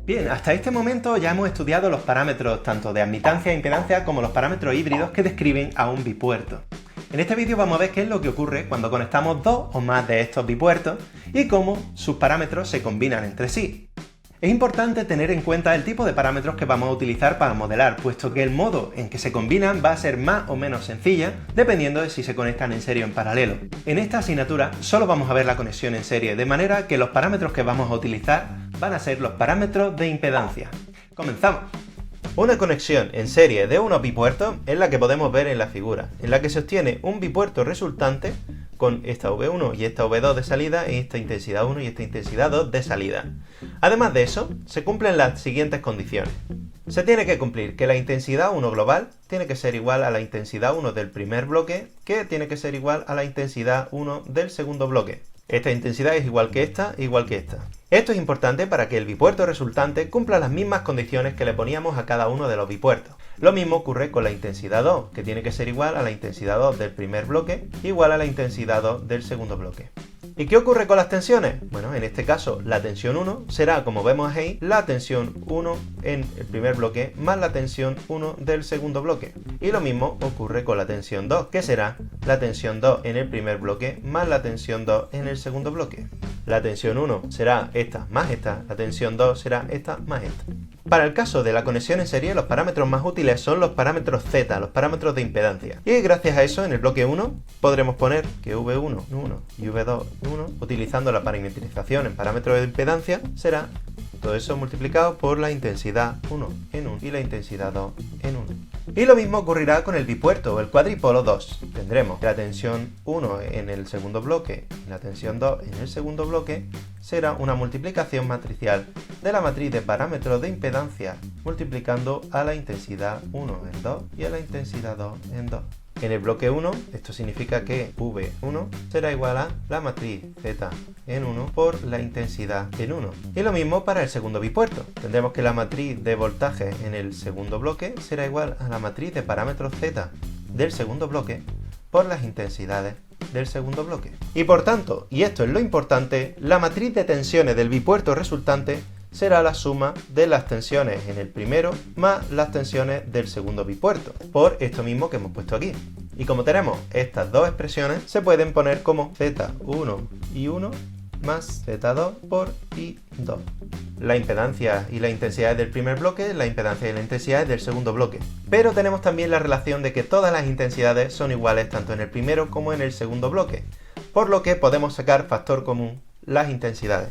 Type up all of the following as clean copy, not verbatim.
Bien, hasta este momento ya hemos estudiado los parámetros tanto de admitancia e impedancia como los parámetros híbridos que describen a un bipuerto. En este vídeo vamos a ver qué es lo que ocurre cuando conectamos dos o más de estos bipuertos y cómo sus parámetros se combinan entre sí. Es importante tener en cuenta el tipo de parámetros que vamos a utilizar para modelar, puesto que el modo en que se combinan va a ser más o menos sencilla dependiendo de si se conectan en serie o en paralelo. En esta asignatura solo vamos a ver la conexión en serie, de manera que los parámetros que vamos a utilizar van a ser los parámetros de impedancia. ¡Comenzamos! Una conexión en serie de unos bipuertos es la que podemos ver en la figura, en la que se obtiene un bipuerto resultante con esta V1 y esta V2 de salida y esta intensidad 1 y esta intensidad 2 de salida. Además de eso, se cumplen las siguientes condiciones. Se tiene que cumplir que la intensidad 1 global tiene que ser igual a la intensidad 1 del primer bloque, que tiene que ser igual a la intensidad 1 del segundo bloque. Esta intensidad es igual que esta, igual que esta. Esto es importante para que el bipuerto resultante cumpla las mismas condiciones que le poníamos a cada uno de los bipuertos. Lo mismo ocurre con la intensidad 2, que tiene que ser igual a la intensidad 2 del primer bloque, igual a la intensidad 2 del segundo bloque. ¿Y qué ocurre con las tensiones? Bueno, en este caso la tensión 1 será, como vemos ahí, la tensión 1 en el primer bloque más la tensión 1 del segundo bloque. Y lo mismo ocurre con la tensión 2, que será la tensión 2 en el primer bloque más la tensión 2 en el segundo bloque. La tensión 1 será esta más esta, la tensión 2 será esta más esta. Para el caso de la conexión en serie, los parámetros más útiles son los parámetros Z, los parámetros de impedancia. Y gracias a eso, en el bloque 1, podremos poner que V1, 1 y V2, 1, utilizando la parametrización en parámetros de impedancia, será todo eso multiplicado por la intensidad 1 en 1 y la intensidad 2 en 1. Y lo mismo ocurrirá con el bipuerto o el cuadripolo 2. Tendremos la tensión 1 en el segundo bloque y la tensión 2 en el segundo bloque será una multiplicación matricial de la matriz de parámetros de impedancia multiplicando a la intensidad 1 en 2 y a la intensidad 2 en 2. En el bloque 1, esto significa que V1 será igual a la matriz Z en 1 por la intensidad en 1. Y lo mismo para el segundo bipuerto. Tendremos que la matriz de voltaje en el segundo bloque será igual a la matriz de parámetros Z del segundo bloque por las intensidades del segundo bloque. Y por tanto, y esto es lo importante, la matriz de tensiones del bipuerto resultante será la suma de las tensiones en el primero más las tensiones del segundo bipuerto, por esto mismo que hemos puesto aquí. Y como tenemos estas dos expresiones, se pueden poner como Z1 y 1 más Z2 por I2. La impedancia y la intensidad del primer bloque, la impedancia y la intensidad del segundo bloque. Pero tenemos también la relación de que todas las intensidades son iguales tanto en el primero como en el segundo bloque, por lo que podemos sacar factor común las intensidades.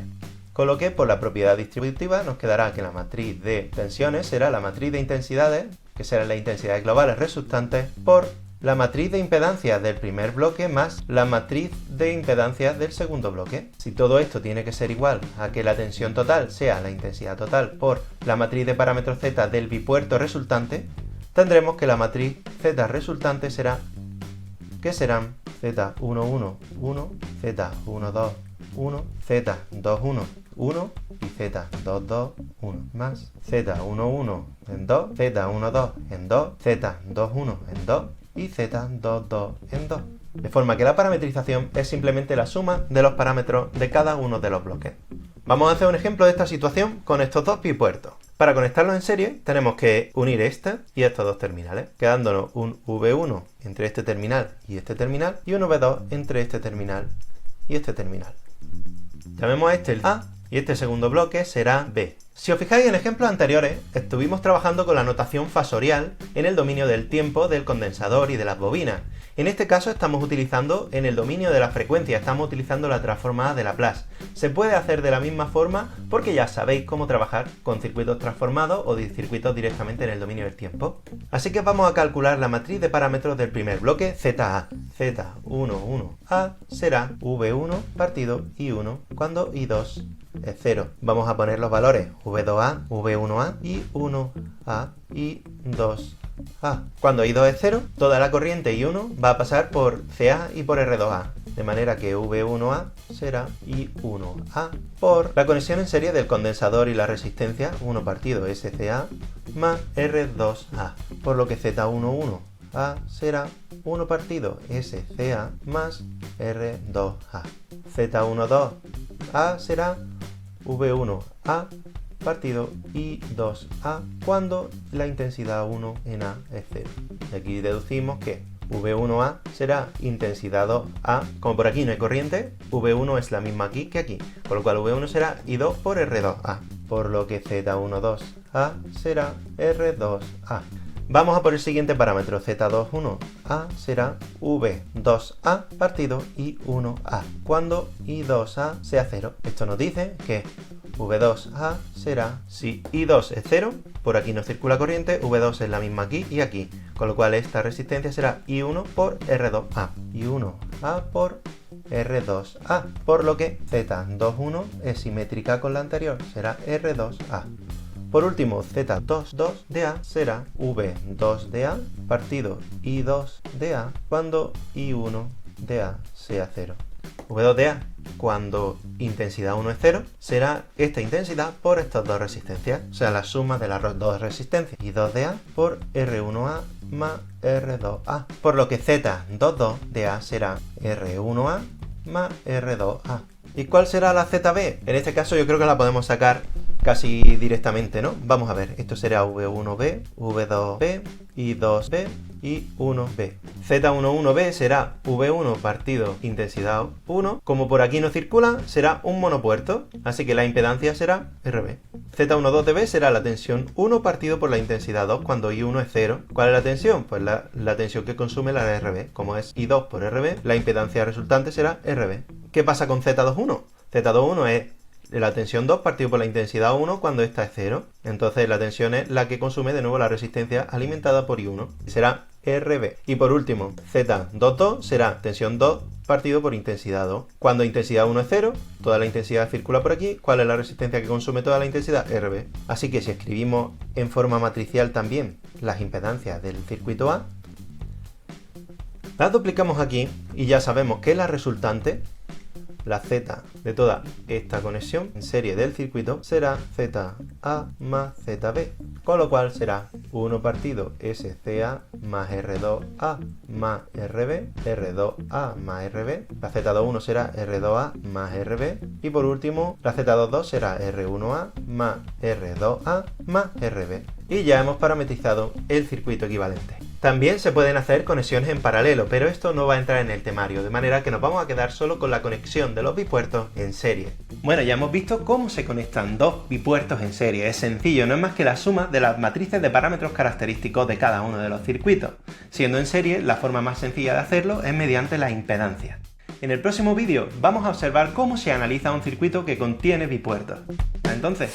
Con lo que por la propiedad distributiva nos quedará que la matriz de tensiones será la matriz de intensidades, que serán las intensidades globales resultantes, por la matriz de impedancia del primer bloque más la matriz de impedancia del segundo bloque. Si todo esto tiene que ser igual a que la tensión total sea la intensidad total por la matriz de parámetros Z del bipuerto resultante, tendremos que la matriz Z resultante será, que serán Z11, 1, Z12, 1, Z21, 1 y Z22, 1 más Z11 en 2, Z12 en 2, Z21 en 2 y Z22 en 2. De forma que la parametrización es simplemente la suma de los parámetros de cada uno de los bloques. Vamos a hacer un ejemplo de esta situación con estos dos bipuertos. Para conectarlos en serie tenemos que unir este y estos dos terminales, quedándonos un V1 entre este terminal y un V2 entre este terminal y este terminal. Llamemos a este el A y este segundo bloque será B. Si os fijáis en ejemplos anteriores, estuvimos trabajando con la notación fasorial en el dominio del tiempo del condensador y de las bobinas. En este caso estamos utilizando en el dominio de la frecuencia, estamos utilizando la transformada de Laplace. Se puede hacer de la misma forma porque ya sabéis cómo trabajar con circuitos transformados o de circuitos directamente en el dominio del tiempo. Así que vamos a calcular la matriz de parámetros del primer bloque ZA. Z11A será V1 partido I1 cuando I2 es 0. Vamos a poner los valores V2A, V1A y 1A y 2A. Cuando I2 es 0, toda la corriente I1 va a pasar por CA y por R2A, de manera que V1A será I1A por la conexión en serie del condensador y la resistencia 1 partido SCA más R2A, por lo que Z11A será 1 partido SCA más R2A. Z12A será V1A partido I2A cuando la intensidad 1 en A es 0. Y aquí deducimos que V1A será intensidad 2A. Como por aquí no hay corriente, V1 es la misma aquí que aquí, con lo cual V1 será I2 por R2A, por lo que Z12A será R2A. Vamos a por el siguiente parámetro, Z21A será V2A partido I1A, cuando I2A sea 0. Esto nos dice que V2A será, si I2 es 0, por aquí no circula corriente, V2 es la misma aquí y aquí, con lo cual esta resistencia será I1 por R2A, I1A por R2A, por lo que Z21 es simétrica con la anterior, será R2A. Por último, Z22A será V2A partido I2A cuando I1A sea 0. V2A, cuando intensidad 1 es 0, será esta intensidad por estas dos resistencias, o sea, la suma de las dos resistencias, I2A por R1A más R2A, por lo que Z22A será R1A más R2A. ¿Y cuál será la ZB? En este caso yo creo que la podemos sacar casi directamente, ¿no? Vamos a ver, esto será V1B, V2B, I2B y 1B. Z11B será V1 partido intensidad 1. Como por aquí no circula, será un monopuerto, así que la impedancia será RB. Z12B será la tensión 1 partido por la intensidad 2 cuando I1 es 0. ¿Cuál es la tensión? Pues la tensión que consume la RB. Como es I2 por RB, la impedancia resultante será RB. ¿Qué pasa con Z21? Z21 es la tensión 2 partido por la intensidad 1 cuando esta es 0. Entonces la tensión es la que consume de nuevo la resistencia alimentada por I1. Será RB. Y por último, Z22 será tensión 2 partido por intensidad 2. Cuando intensidad 1 es 0, toda la intensidad circula por aquí. ¿Cuál es la resistencia que consume toda la intensidad? RB. Así que si escribimos en forma matricial también las impedancias del circuito A, las duplicamos aquí y ya sabemos que la resultante, la Z de toda esta conexión en serie del circuito, será ZA más ZB, con lo cual será 1 partido SCA más R2A más RB, R2A más RB, la Z21 será R2A más RB y por último la Z22 será R1A más R2A más RB. Y ya hemos parametrizado el circuito equivalente. También se pueden hacer conexiones en paralelo, pero esto no va a entrar en el temario, de manera que nos vamos a quedar solo con la conexión de los bipuertos en serie. Bueno, ya hemos visto cómo se conectan dos bipuertos en serie. Es sencillo, no es más que la suma de las matrices de parámetros característicos de cada uno de los circuitos. Siendo en serie, la forma más sencilla de hacerlo es mediante la impedancia. En el próximo vídeo vamos a observar cómo se analiza un circuito que contiene bipuertos. Hasta entonces.